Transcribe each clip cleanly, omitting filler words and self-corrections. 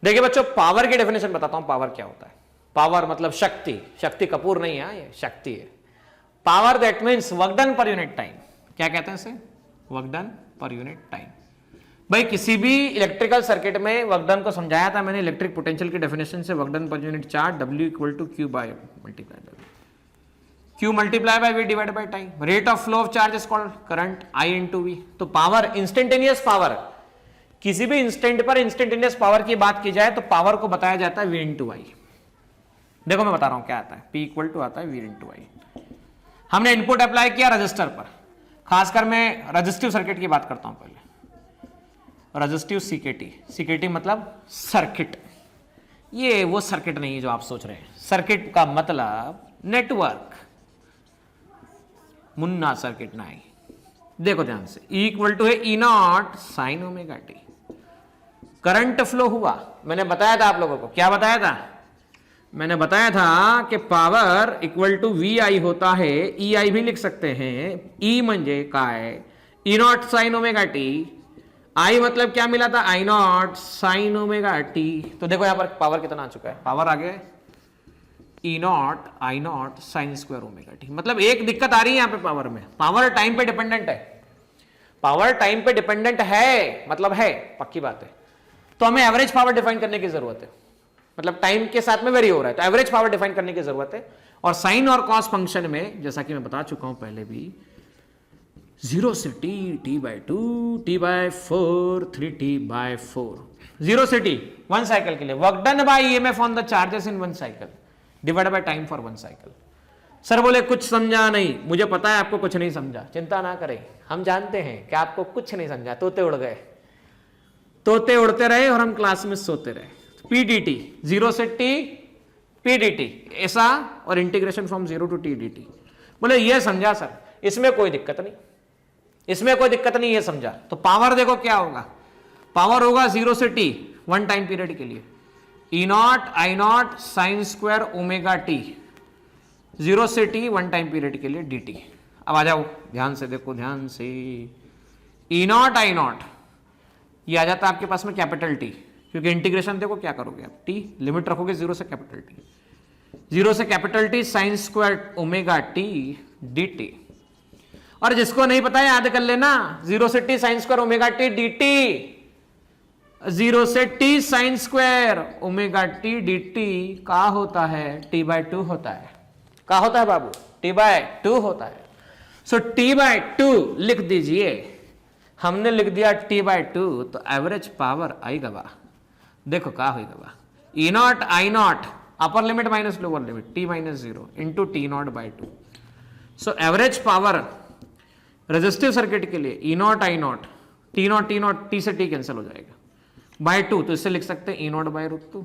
देखिए बच्चों, पावर की डेफिनेशन बताता हूं, पावर क्या होता है। पावर मतलब शक्ति, शक्ति कपूर नहीं है, ये शक्ति है। Power that means work done per unit time. क्या कहते हैं इसे? Work done per unit time. भाई किसी भी इलेक्ट्रिकल सर्किट में वर्क डन को समझाया था मैंने इलेक्ट्रिक पोटेंशियल की डेफिनेशन से, work done per unit charge W equal to Q by multiply by Q multiply by V divide by time. Rate of flow of charge is called current I into V। तो power, instantaneous power, किसी भी instant पर instantaneous power की बात की जाए तो power को बताया जाता है V इंटू I। देखो मैं बता रहा हूं क्या आता है, P इक्वल टू आता है V इंटू I। हमने इनपुट अप्लाई किया रजिस्टर पर, खासकर मैं रजिस्टिव सर्किट की बात करता हूं पहले। रजिस्टिव सीकेटी, सीकेटी मतलब सर्किट। ये वो सर्किट नहीं है जो आप सोच रहे हैं। सर्किट का मतलब नेटवर्क, मुन्ना सर्किट नहीं। देखो ध्यान से, E इक्वल टू है E not sine omega T. Current flow हुआ, मैंने बताया था आप लोगों को, क्या बताया था? मैंने बताया था कि पावर इक्वल टू VI होता है, EI भी लिख सकते हैं। E म्हणजे काय? E not sine omega T. I मतलब क्या मिला था? I not sine omega T. तो देखो यहां पर पावर कितना आ चुका है, पावर आ गया E not I not sine square omega T. मतलब एक दिक्कत आ रही है यहां पे पावर में, पावर टाइम पे डिपेंडेंट है। पावर टाइम पे डिपेंडेंट है मतलब है, पक्की बात है। तो हमें एवरेज पावर डिफाइन करने की जरूरत है, मतलब टाइम के साथ में वेरी हो रहा है तो एवरेज पावर डिफाइन करने की जरूरत है। और साइन और कॉस फंक्शन में जैसा कि मैं बता चुका हूं पहले भी, 0 से t, t by 2, t by 4, 3t by 4। 0 से t 1 साइकिल के लिए, work done by EMF on the charges in 1 cycle divide by time for 1 cycle. Sir बोले कुछ समझा नहीं, मुझे पता है आपको कुछ नहीं समझा, चिंता ना करें, हम जानते हैं कि आपको कुछ नहीं समझा। तोते उड़ गए, तोते उड़ते रहे और हम क्लास में सोते रहे। PDT 0 से t PDT ऐसा, और integration from 0 to t dt। बोले ये समझा सर, इसमें कोई दिक्कत नहीं, इसमें कोई दिक्कत नहीं, ये समझा। तो पावर देखो क्या होगा, पावर होगा 0 से t 1 टाइम पीरियड के लिए E not I not sine square omega T, 0 से t 1 टाइम पीरियड के लिए dt। अब आ जाओ ध्यान से, देखो ध्यान से, E नॉट I नॉट ये आ जाता है आपके पास में कैपिटल T, क्योंकि इंटीग्रेशन देखो क्या करोगे आप, t लिमिट रखोगे 0 से कैपिटल T, 0 से capital T sign square omega T dt। और जिसको नहीं पता है याद कर लेना, 0 से t sign square omega T dt, 0 से t sign square omega T dt का होता है t बाय 2 होता है। का होता है बाबू? t बाय 2 होता है। सो t बाय 2 लिख दीजिए, हमने लिख दिया t बाय 2, तो एवरेज पावर आएगा बा, देखो का होगा बा, E not I not upper limit minus lower limit t minus 0 into T not by 2। So average power resistive circuit के लिए E not I not, T not T से T कैंसिल हो जाएगा, बाय 2, तो इससे लिख सकते हैं E naught by root 2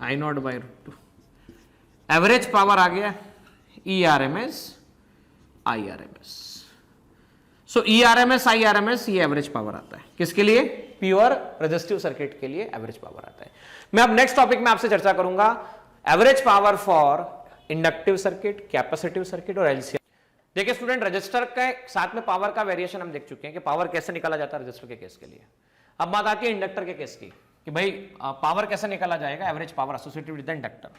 I naught by root 2। Average power आ गया ERMS IRMS। So ERMS IRMS ये एवरेज पावर आता है, किसके लिए? प्योर रेजिस्टिव सर्किट के लिए एवरेज पावर आता है। मैं अब नेक्स्ट टॉपिक में आपसे चर्चा करूंगा average power for inductive circuit, capacitive circuit और LCR। देखिए स्टूडेंट, रजिस्टर के साथ में पावर का वेरिएशन हम देख चुके हैं कि पावर कैसे निकाला जाता है रजिस्टर के केस के लिए। अब बात आती है इंडक्टर के केस की कि भाई पावर कैसे निकाला जाएगा, average power associated with the inductor.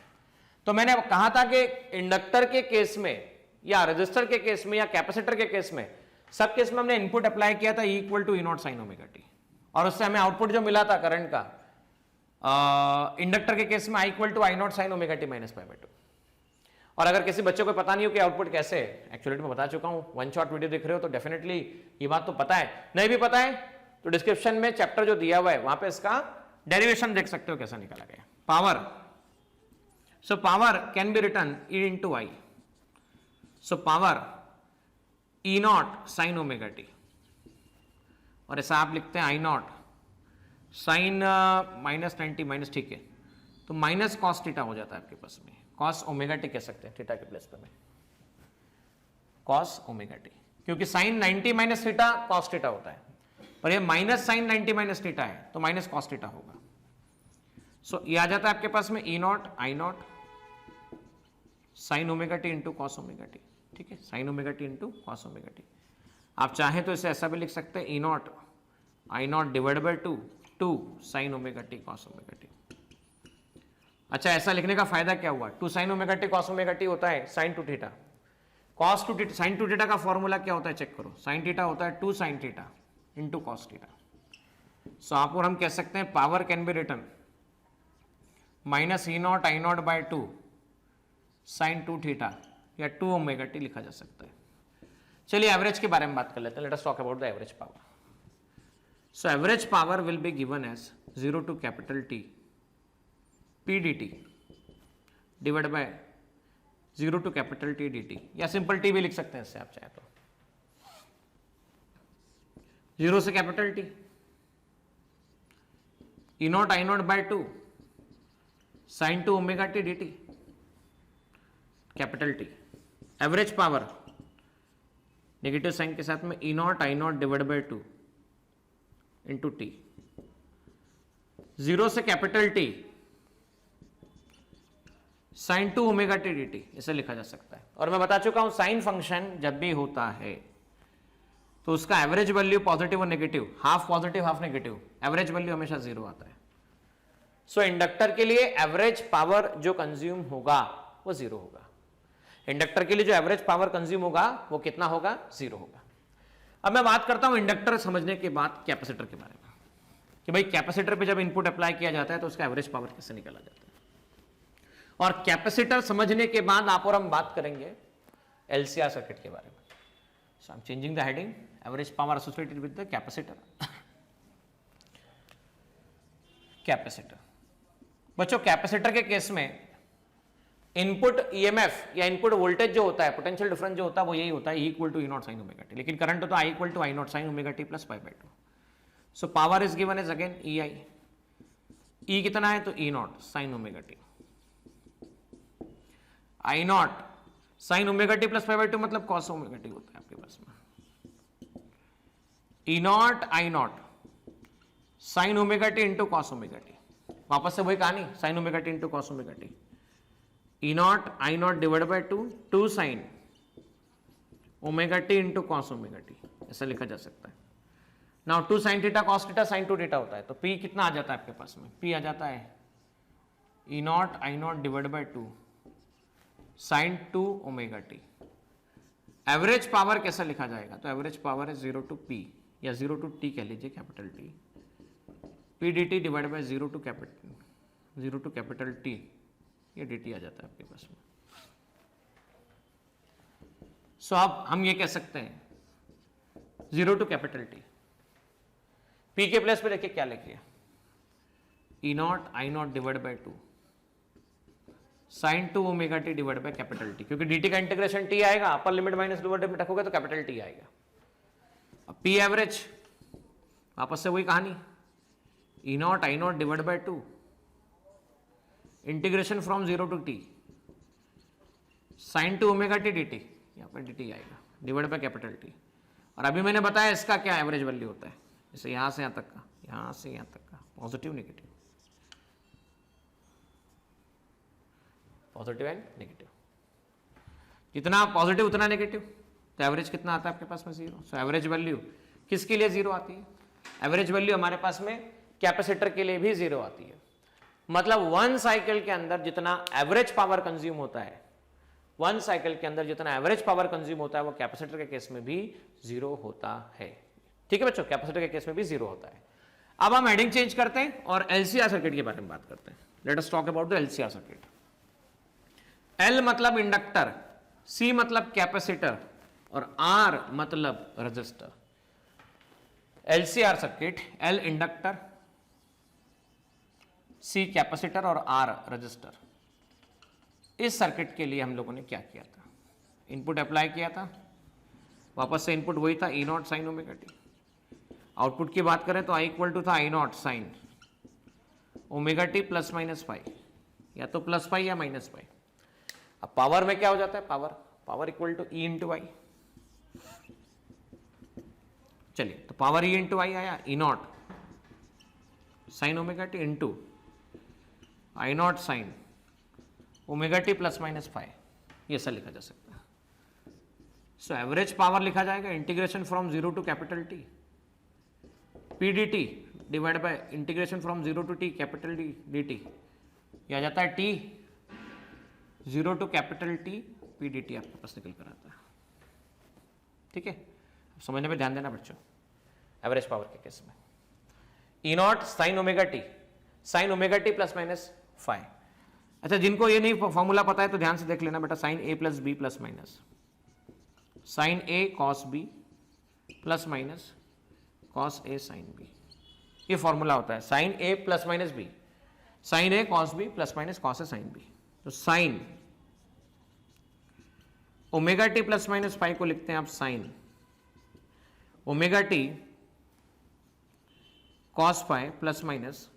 तो मैंने कहा था कि इंडक्टर के केस में या रजिस्टर के केस में या कैपेसिटर के केस में, सब केस में हमने इनपुट अप्लाई किया था E equal to E not sine omega T, और उससे हमें आउटपुट जो मिला था करंट का, इंडक्टर के केस में I equal to I not sine omega T minus pi by 2। और अगर किसी बच्चे को पता नहीं हो कि आउटपुट कैसे है, एक्चुअली मैं बता चुका हूं, वन शॉट वीडियो देख रहे हो तो डेफिनेटली ये बात तो पता है। नहीं भी पता है तो डिस्क्रिप्शन में चैप्टर जो दिया हुआ है वहां पे इसका डेरिवेशन देख सकते हो कैसा निकाला गया। Power, so power can be written E into I। So power E not sine omega T, और ऐसा आप लिखते हैं I not sine minus 90 minus, ठीक है, तो माइनस कॉस थीटा हो जाता है आपके पास में, कॉस ओमेगा टी कह सकते हैं थीटा के प्लेस पे में, कॉस ओमेगा टी, क्योंकि sine 90 minus theta cos theta होता है, पर ये माइनस साइन 90 माइनस थीटा है तो माइनस कॉस थीटा होगा। सो ये आ जाता है आपके पास में E not I not sine omega T into cos omega t, ठीक है, sine omega T into cos omega T. आप चाहें तो इसे ऐसा भी लिख सकते हैं E not I not divide by 2 2 sine omega T cos omega T. अच्छा, ऐसा लिखने का फायदा क्या हुआ? 2 sine omega T cos omega T होता है sign to theta, cos two theta. Sign to theta का फॉर्मूला क्या होता है चेक करो, साइन थीटा होता है 2 sine theta into cos theta. So आप और हम कह सकते हैं power can be written minus E not I not by 2 sine 2 theta या 2 ओमेगा टी लिखा जा सकता है। चलिए एवरेज के बारे में बात कर लेते हैं। Let us talk about the average power. So average power will be given as 0 to capital T P dt divide by 0 to capital T dt, या सिंपल T भी लिख सकते हैं इससे आप चाहे तो। 0 से capital T E not I naught by 2 sine 2 omega T dt capital T। Average power negative sign के साथ में E not I naught divide by 2 into T. 0 से capital T sine 2 omega T dt इसे लिखा जा सकता है। और मैं बता चुका हूं साइन फंक्शन जब भी होता है तो उसका एवरेज वैल्यू पॉजिटिव और negative, half positive half negative, average value हमेशा 0 आता है। सो इंडक्टर के लिए एवरेज पावर जो कंज्यूम होगा वो 0 होगा। इंडक्टर के लिए जो एवरेज पावर कंज्यूम होगा वो कितना होगा? 0 होगा। अब मैं बात करता हूं इंडक्टर समझने के बाद कैपेसिटर के बारे में, कि भाई कैपेसिटर पे जब इनपुट अप्लाई किया जाता है तो उसका एवरेज पावर कैसे निकाला जाता है। और कैपेसिटर समझने के बाद आप और हम बात करेंगे LCR सर्किट के बारे में। So I am changing the heading, average power associated with the capacitor. Capacitor बच्चों, कैपेसिटर के केस में इनपुट EMF या इनपुट वोल्टेज जो होता है, पोटेंशियल डिफरेंस जो होता है वो यही होता है, E equal to E not sine omega T. लेकिन करंट होता है I equal to I not sine omega T plus pi by 2। So power is given as again EI। E कितना है? तो E not sine omega T, I not sine omega T plus 5/2 मतलब cos omega T होता है आपके पास में। E not I not sine omega T into cos omega T, वापस से वही कहानी, sine omega T into cos omega T. E not I naught divide by 2 sine omega T into cos omega T, ऐसा लिखा जा सकता है। Now 2 sine theta cos theta sine 2 theta होता है, तो P कितना आ जाता है आपके पास में? P आ जाता है ई not I naught divide by 2 sine 2 omega T. Average power कैसा लिखा जाएगा? तो एवरेज पावर है 0 टू P या 0 टू T कह लीजिए, capital T P dt divide by 0 to capital T, ये dt आ जाता है आपके पास में। सो अब हम ये कह सकते हैं 0 टू कैपिटल T, P के प्लेस पे देखिए क्या लिखिए, E not I naught divide by 2 sine 2 omega T divide by capital T, क्योंकि dt का इंटीग्रेशन T आएगा, upper limit minus lower limit रखोगे तो कैपिटल T आएगा। अब P एवरेज वापस से वही कहानी, E not I naught divide by 2 integration from 0 to T sine 2 omega T dt, यहाँ पर dt आएगा डिवाइड बाय कैपिटल T। और अभी मैंने बताया इसका क्या एवरेज वैल्यू होता है, जैसे यहां से यहां तक का, यहां से यहां तक का, positive negative, positive and negative, जितना पॉजिटिव उतना नेगेटिव, तो एवरेज कितना आता है आपके पास में? 0। सो एवरेज वैल्यू किसके लिए 0 आती है? एवरेज वैल्यू हमारे पास में कैपेसिटर के लिए भी 0 आती है। मतलब 1 साइकिल के अंदर जितना एवरेज पावर कंज्यूम होता है, 1 साइकिल के अंदर जितना एवरेज पावर कंज्यूम होता है वो कैपेसिटर के केस में भी 0 होता है। ठीक है बच्चों, कैपेसिटर के केस में भी 0 होता है। अब हम हेडिंग चेंज करते हैं और LCR सर्किट के बारे में बात करते हैं। Let us talk about the LCR circuit. L मतलब इंडक्टर, C मतलब कैपेसिटर और R मतलब register. LCR circuit, L inductor, C capacitor और R रजिस्टर। इस सर्किट के लिए हम लोगों ने क्या किया था? इनपुट अप्लाई किया था, वापस से इनपुट वही था E not sine omega T. Output की बात करें तो I इक्वल टू था I not sine omega T plus minus pi, या तो प्लस पाई या माइनस पाई। अब पावर में क्या हो जाता है? Power equal to E into I. चलिए, तो पावर ई इंटू आई आया, E not sine omega T into I not sine omega T plus minus five, ये ऐसा लिखा जा सकता है। सो एवरेज पावर लिखा जाएगा integration from 0 to capital T P dt divide by integration from 0 to T capital D D T, यह आ जाता है T 0 to capital T P D T आपके पास निकल कर आता है। ठीक है, समझने में ध्यान देना बच्चों। एवरेज पावर के केस में E not sine omega T plus minus five. अच्छा, जिनको ये नहीं फॉर्मूला पता है तो ध्यान से देख लेना बेटा, sine A plus B plus minus sine A cos B plus minus cos A sine B, ये फॉर्मूला होता है sine A plus minus B, sine A cos B plus minus cos A sine B. तो sine omega T plus minus five को लिखते हैं आप sine omega T cos five plus minus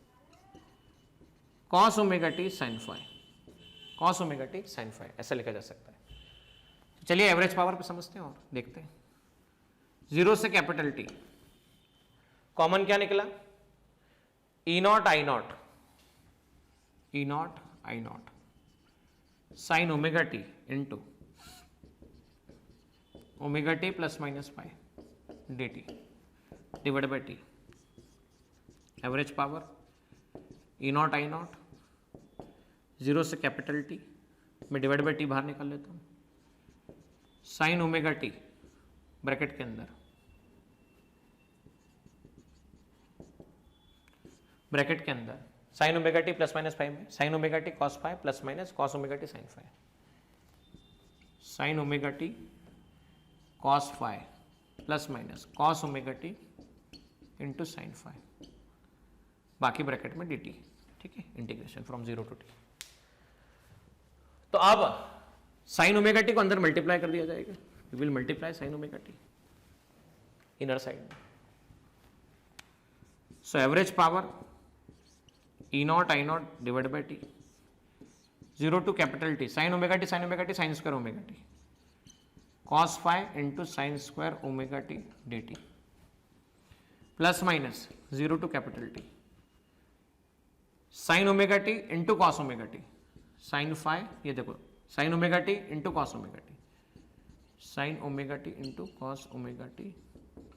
cos omega T sine five, cos omega T sine five, ऐसा लिखा जा सकता है। तो चलिए एवरेज पावर पे समझते हैं और देखते हैं। 0 से कैपिटल टी कॉमन क्या निकला, E not I naught, E not I not sine omega T into omega T plus minus five D T divide by T. Average power E not I naught 0 से capital T में divide by T बाहर निकाल लेता हूँ, sign omega T bracket के अंदर sine omega T plus minus five में sine omega T cos five plus minus cos omega T sine five, sine omega T cos five plus minus cos omega T into sine five, बाकी bracket में D T. ठीक है, integration from 0 to T. तो अब sine omega T को अंदर multiply कर दिया जाएगा, we will multiply sine omega T inner side में। So average power E not I naught divide by T 0 to capital T sine omega T sine square omega T cos five into sine square omega T D T plus minus 0 to capital T sine omega T into cos omega T sine five, ये देखो sine omega T into cos omega T sine omega T into cos omega T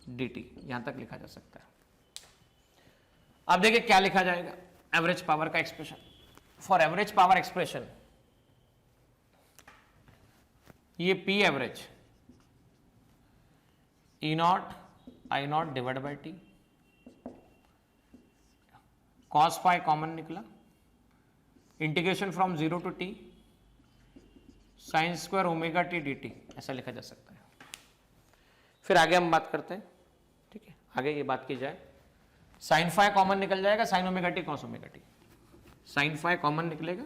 D T, यहां तक लिखा जा सकता है। अब देखिए क्या लिखा जाएगा एवरेज पावर का expression. For average power expression ये P average E not I naught divide by T, cos five common निकला, integration from 0 to T sine square omega T D T, ऐसा लिखा जा सकता है। फिर आगे हम बात करते हैं। ठीक है, आगे ये बात की जाए, साइन फाइव कॉमन निकल जाएगा, sine omega T cos omega T, sine five common निकलेगा,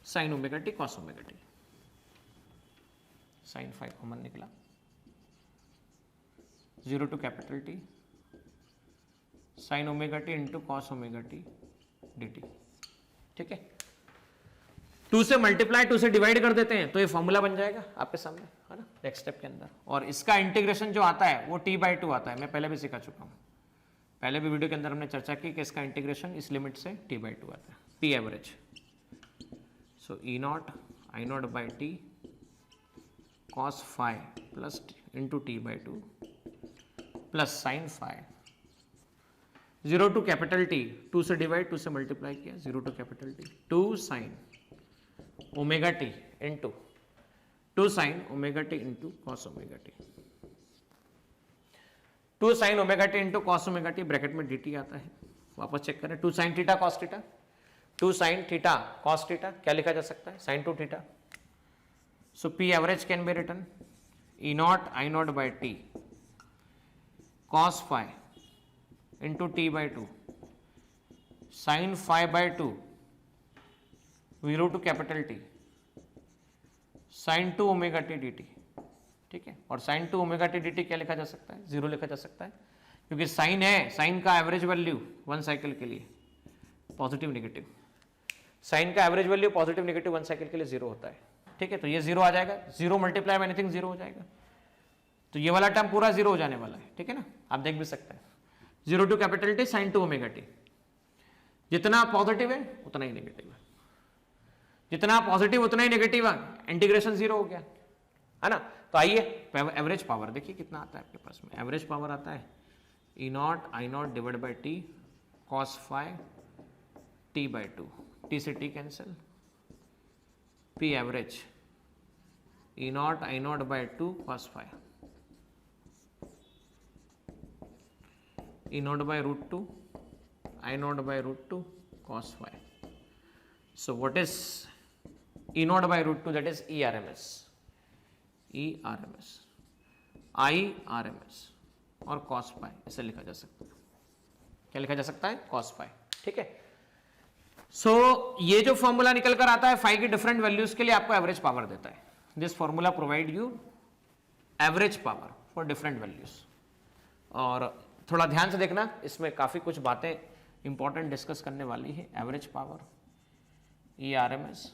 sine omega T cos omega T, sine five common निकला, 0 to capital T sine omega T into cos omega T D T. ठीक है, 2 से multiply 2 से divide कर देते हैं तो ये फॉर्मूला बन जाएगा आपके सामने, है ना, नेक्स्ट स्टेप के अंदर। और इसका इंटीग्रेशन जो आता है वो t/2 आता है, मैं पहले भी सिखा चुका हूँ, पहले भी वीडियो के अंदर हमने चर्चा की कि इसका इंटीग्रेशन इस लिमिट से t/2 आता है, P average. So E not I not by T cos five plus into t/2 plus sine five 0 to capital T, 2 से डिवाइड 2 से मल्टीप्लाई किया, 0 to capital T 2 sine omega T into 2 sine omega T into cos omega T, 2 sine omega T into cos omega T bracket में D T आता है। वापस check करें, 2 sine theta cos theta, 2 sine theta cos theta, क्या लिखा जा सकता है, sine 2 theta. So P average can be written E not I not by T cos five into t/2 sine 5/2 0 to capital T sine 2 omega T D T. ठीक है, और sine 2 omega T D T क्या लिखा जा सकता है, 0 लिखा जा सकता है, क्योंकि साइन है, साइन का एवरेज वैल्यू 1 साइकिल के लिए पॉजिटिव नेगेटिव, साइन का average value positive negative 1 cycle के लिए 0 होता है। ठीक है, तो ये 0 आ जाएगा, 0 मल्टीप्लाई बाय एनीथिंग 0 हो जाएगा, तो ये वाला टर्म पूरा 0 हो जाने वाला है। ठीक है ना, आप देख भी सकते हैं, 0 to capital T sine 2 omega T, जितना पॉजिटिव है उतना ही नेगेटिव है, जितना पॉजिटिव उतना ही नेगेटिव है, इंटीग्रेशन 0 हो गया, है ना। तो आइए एवरेज पावर देखिए कितना आता है आपके पास में, एवरेज पावर आता है ई not I naught divide by T cos five T by two, T से T cancel, P average E not I not by two cos five, E naught by root two I not by root two cos phi. So what is E naught by root 2? That is ERMS. ERMS. IRMS और cos phi इसे लिखा जा सकता है. क्या लिखा जा सकता है? cos phi. ठीक है. So ये जो फॉर्मूला निकल कर आता है phi की डिफरेंट वैल्यूज के लिए आपको एवरेज पावर देता है. This formula provide you average power for different values. और थोड़ा ध्यान से देखना, इसमें काफी कुछ बातें इंपॉर्टेंट डिस्कस करने वाली है. Average power, E R M S,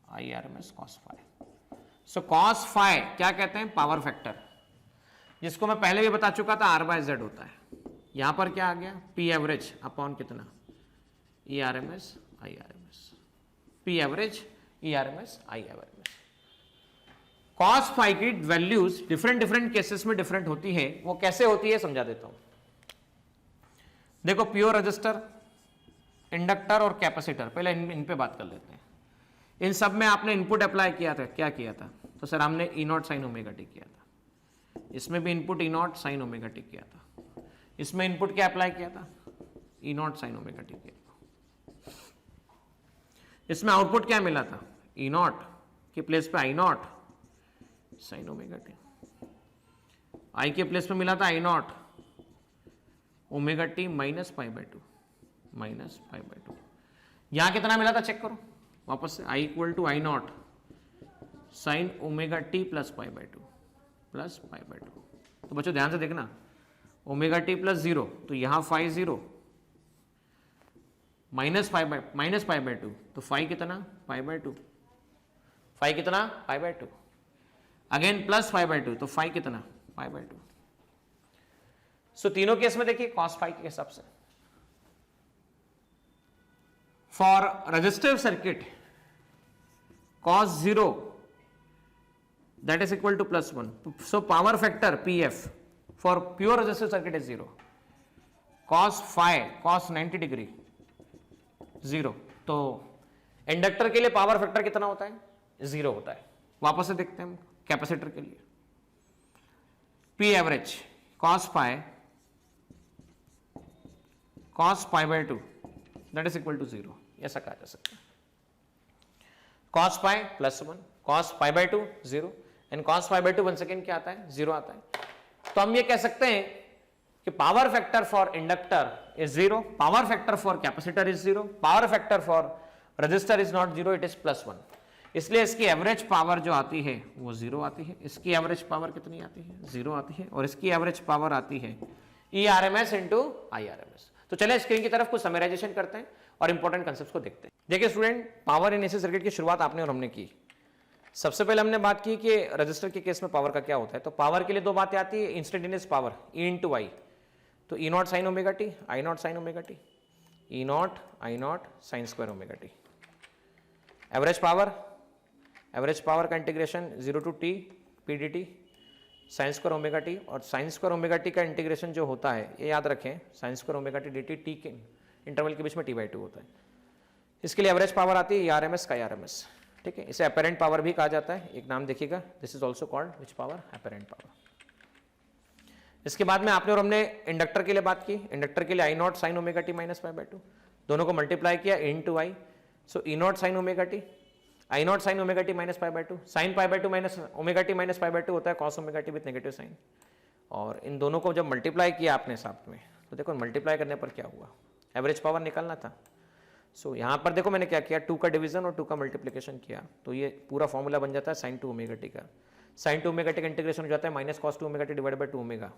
I R M S, cos phi. So cos phi क्या कहते हैं? पावर फैक्टर, जिसको मैं पहले भी बता चुका था आर बाय जेड होता है. यहां पर क्या आ गया? पी एवरेज अपॉन कितना? E R M S, I R M S. P average, E R M S, I R M S. Cos phi की वैल्यूज डिफरेंट केसेस में डिफरेंट होती है. वो कैसे होती है समझा देता हूं. देखो, प्योर रजिस्टर, इंडक्टर और कैपेसिटर, पहले इन पे बात कर लेते हैं. इन सब में आपने इनपुट अप्लाई किया था. क्या किया था? तो सर हमने ई नॉट साइन ओमेगा टी किया था. इसमें भी input E not sine omega T किया था. इसमें इनपुट क्या अप्लाई किया था? E not sine omega T किया था. इसमें आउटपुट क्या मिला था? ई नॉट के प्लेस पे I not sine omega T. I के प्लेस पे मिला था I naught omega T minus pi by two, minus pi by two. यहां कितना मिला था चेक करो वापस से. I equal to I not sine omega T plus pi by two, plus pi by two. तो बच्चों ध्यान से देखना, ओमेगा टी प्लस जीरो, तो यहां phi zero, minus pi by two, तो फाई कितना? Pi by two. फाई कितना? Pi by two. Again plus pi by two, तो फाई कितना? Pi by to. सो तीनों केस में देखिए कॉस फाई के हिसाब से. For resistive circuit cos zero that is equal to plus one. So power factor P F for pure resistive circuit is zero. Cos phi, cos 90 degree zero. तो inductor के लिए power factor कितना होता है? Zero होता है. वापस से देखते हैं कैपेसिटर के लिए. P average cos phi cos pi by 2 that is equal to 0. ऐसा कहा जा सकता है. cos pi plus 1, cos pi by 2 0 and cos pi by 2 once again क्या आता है? 0 आता है. तो हम ये कह सकते हैं कि power factor for inductor is 0, power factor for capacitor is 0, power factor for register is not 0, it is plus 1. इसलिए इसकी एवरेज पावर जो आती है वो 0 आती है. इसकी एवरेज पावर कितनी आती है? 0 आती है. और इसकी एवरेज पावर आती है E R M S into I R M S. तो चले स्क्रीन की तरफ कुछ समराइजेशन करते हैं और इंपॉर्टेंट कांसेप्ट्स को देखते हैं. देखिए student, power in AC circuit की शुरुआत आपने और हमने की. सबसे पहले हमने बात की कि रजिस्टर के केस में पावर का क्या होता है. तो पावर के लिए दो बातें आती है. Instantaneous power E into I, तो E not sine omega T, I not sine omega T, E not I not sine square omega T. Average power का integration 0 to T P D T sine square omega T. और sine square omega T का integration जो होता है, ये याद रखें, sine square omega T D T, T के इंटरवल के बीच में टी बाई टू होता है. इसके लिए एवरेज पावर आती है आर एम एस का आर एम एस. ठीक है, इसे अपेरेंट पावर भी कहा जाता है. एक नाम देखिएगा, this is also called which power? Apparent power. इसके बाद में आपने और हमने इंडक्टर के लिए बात की. इंडक्टर के लिए I not sine omega T minus pi by two, दोनों को मल्टीप्लाई किया into I. So E not sine omega T, I not sine omega T minus pi by two. Sine pi by two minus omega T minus pi by two होता है cos omega T with negative sign. और इन दोनों को जब multiply किया आपने साथ में, तो देखो मल्टीप्लाई करने पर क्या हुआ? एवरेज पावर निकालना था. सो यहाँ पर देखो मैंने क्या किया, 2 का डिवीजन और 2 का मल्टीप्लिकेशन किया, तो ये पूरा फॉर्मूला बन जाता है साइन 2 ओमेगा टी का. साइन 2 ओमेगा टी का इंटीग्रेशन हो जाता है minus cos 2 omega T divide by 2 omega.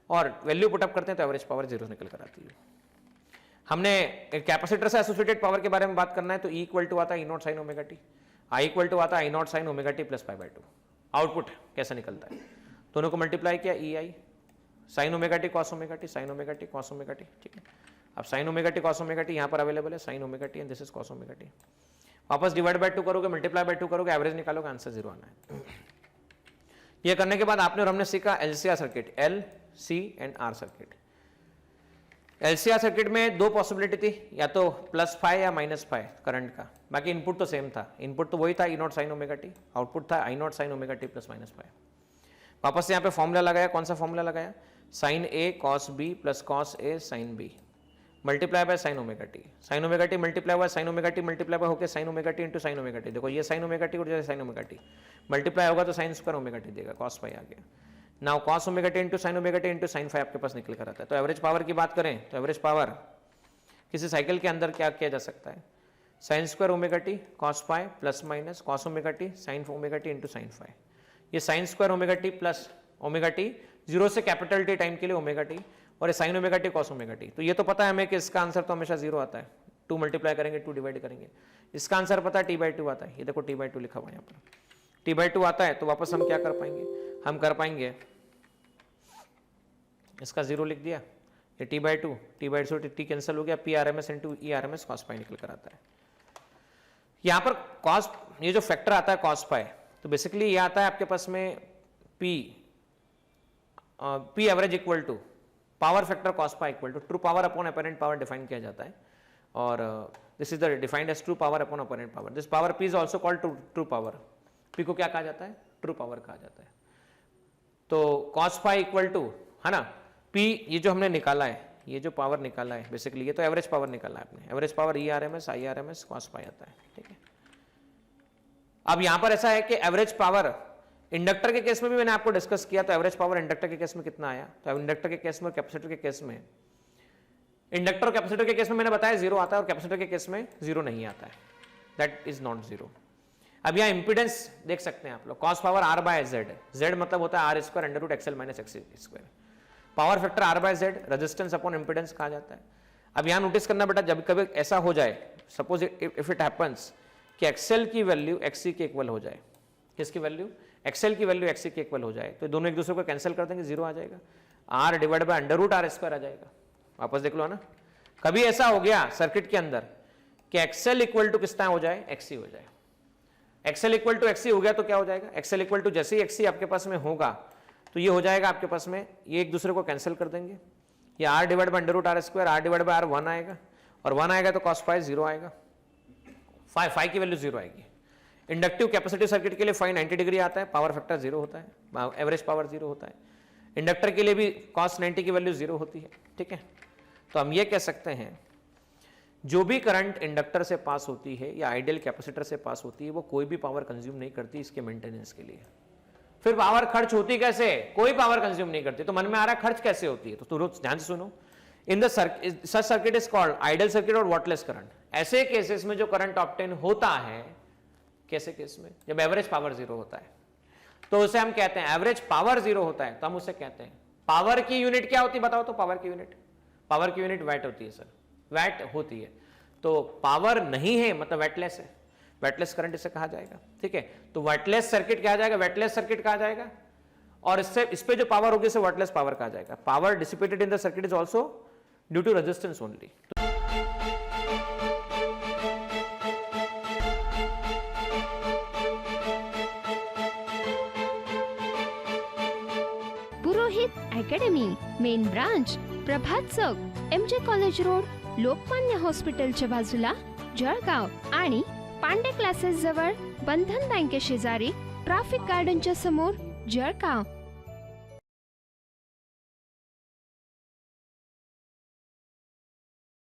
और वैल्यू पुटअप करते हैं तो एवरेज पावर 0 निकल कर आती है. हमने कैपेसिटर से एसोसिएटेड पावर के बारे में बात करना है, तो ई इक्वल टू आता है ई not sine omega T, i equal to आता है i not sine omega T plus pi by two. Output कैसा निकलता है? दोनों को मल्टीप्लाई किया, e i sine omega T cos omega T, sine omega T cos omega t. ठीक है, अब sine omega T cos omega t यहाँ पर अवेलेबल है, sine omega t and this is cos omega T. वापस divide by 2 करोगे, multiply by 2 करोगे, average निकालोगे, आंसर 0 आना है. ये करने के बाद आपने और हमने सीखा LCR circuit, L C and R circuit. LCR circuit में दो पॉसिबिलिटी थी, या तो +5 या -5 करंट का, बाकी इनपुट तो सेम था, इनपुट तो वही था E0 sin omega T, output था I0 sin omega T plus -5। वापस यहाँ पे फॉर्मूला लगाया, कौन सा फॉर्मूला लगाया, sin A cos B plus cos A sin B multiply by sin omega T, sin omega T multiply by sin omega T multiply by होकर sin omega T into sin omega T. देखो ये sin omega T और ये sin omega T multiply होगा तो sin square omega T देगा, cos phi आ गया। Now cos omega T into sin omega T into sin phi आपके पास निकल कर आता है। तो एवरेज पावर की बात करें तो एवरेज पावर किसी साइकिल के अंदर क्या किया जा सकता है, sin square omega T cos phi plus minus cos omega T sin omega T into sin phi. ये sin square omega T plus omega T 0 से कैपिटल टी टाइम के लिए ओमेगा टी, और ये sin omega T cos omega T. तो ये तो पता है हमें कि इसका आंसर तो हमेशा 0 आता है, 2 मल्टीप्लाई करेंगे 2 डिवाइड करेंगे, इसका आंसर पता है t/2 आता है। ये देखो t/2 लिखा हुआ है यहाँ पर, t/2 आता है। तो वापस हम क्या कर पाएंगे, हम कर पाएंगे इसका 0 लिख दिया, ये t/2 t कैंसिल हो गया, p/rms into e/rms cos phi निकल कर आता है। यहाँ पर cos, ये जो फैक्टर आता है cos फाई, तो बेसिकली ये आता है आपके पास में p average equal to power factor cos phi equal to true power upon apparent power define किया जाता है, और this is the defined as true power upon apparent power. This power p is also called true power, p को क्या कहा जाता है, true power कहा जाता है। तो cos फाई इक्वल टू है ना p, ये जो हमने निकाला है, ये जो पावर निकाला है बेसिकली, ये तो एवरेज पावर निकाला है आपने, average power e/rms I/rms cos phi आता है, ठीक है। अब यहां पर ऐसा है कि एवरेज पावर इंडक्टर के केस में भी मैंने आपको डिस्कस किया, तो एवरेज पावर इंडक्टर के केस में कितना आया, तो इंडक्टर के केस में और कैपेसिटर के केस में, इंडक्टर और कैपेसिटर के केस में मैंने बताया 0 आता है और कैपेसिटर के केस में 0 नहीं आता है, दैट इज नॉट 0। अब यहाँ इंपीडेंस देख सकते हैं आप लोग, cos पावर r/z, z मतलब होता है r² under XL - XC², power factor r/z resistance upon impedance कहा जाता है। अब यहाँ नोटिस करना बेटा, जब कभी ऐसा हो जाए, सपोज इफ इट हैपेंस कि XL की वैल्यू XC के इक्वल हो जाए, किसकी वैल्यू, XL की वैल्यू XC के इक्वल हो जाए, तो दोनों एक दूसरे को कैंसिल कर देंगे, 0 आ जाएगा, r डिवाइड बाय अंडर√r² आ जाएगा। वापस देख लो ना, कभी ऐसा हो गया सर्किट के अंदर कि XL इक्वल टू कितना हो जाए, XC हो जाए, XL इक्वल टू XC हो गया तो क्या हो जाएगा, XL इक्वल टू जैसे ही XC आपके पास में होगा तो ये हो जाएगा आपके पास में, ये एक दूसरे को कैंसिल कर देंगे, ये r डिवाइड बाय अंडर√r², r डिवाइड बाय r 1 आएगा, और 1 आएगा तो cos फाई 0 आएगा, फाई की वैल्यू 0 आएगी। इंडक्टिव कैपेसिटिव सर्किट के लिए फाई 90 डिग्री आता है, पावर फैक्टर 0 होता है, एवरेज पावर 0 होता है। इंडक्टर के लिए भी cos 90 की वैल्यू 0 होती है, ठीक है। तो हम ये कह सकते हैं जो भी करंट इंडक्टर से पास होती है या आइडियल कैपेसिटर से पास होती है, वो कोई भी पावर कंज्यूम नहीं करती इसके मेंटेनेंस के लिए। फिर पावर खर्च होती कैसे, कोई पावर कंज्यूम नहीं करती, तो मन में आ रहा है खर्च कैसे होती है, तो ध्यान से सुनो, in the such circuit is called ideal circuit और वाटलेस करंट। ऐसे केसेस में जो करंट ऑब्टेन होता है, कैसे केस में, जब एवरेज पावर 0 होता है, तो उसे हम कहते हैं, एवरेज पावर 0 होता है तो हम उसे कहते हैं, पावर की यूनिट क्या होती है बताओ, तो पावर की यूनिट वैट होती है सर, वैट होती है। तो पावर नहीं है मतलब वैटलेस है, वैटलेस करंट इसे कहा जाएगा, ठीक है। तो वैटलेस सर्किट कहा जाएगा, वैटलेस सर्किट कहा जाएगा, और इससे इस पे जो पावर होगी उसे वैटलेस पावर कहा जाएगा। Power dissipated in the circuit is also due to resistance only. Purohit academy, main branch Prabhat Chowk, MJ college road, Lokmanya हॉस्पिटलच्या बाजूला, जळगाव, आणि पांडे क्लासेस जवळ, बंधन बँके शेजारी, ट्रॅफिक गार्डनच्या समोर, जळगाव।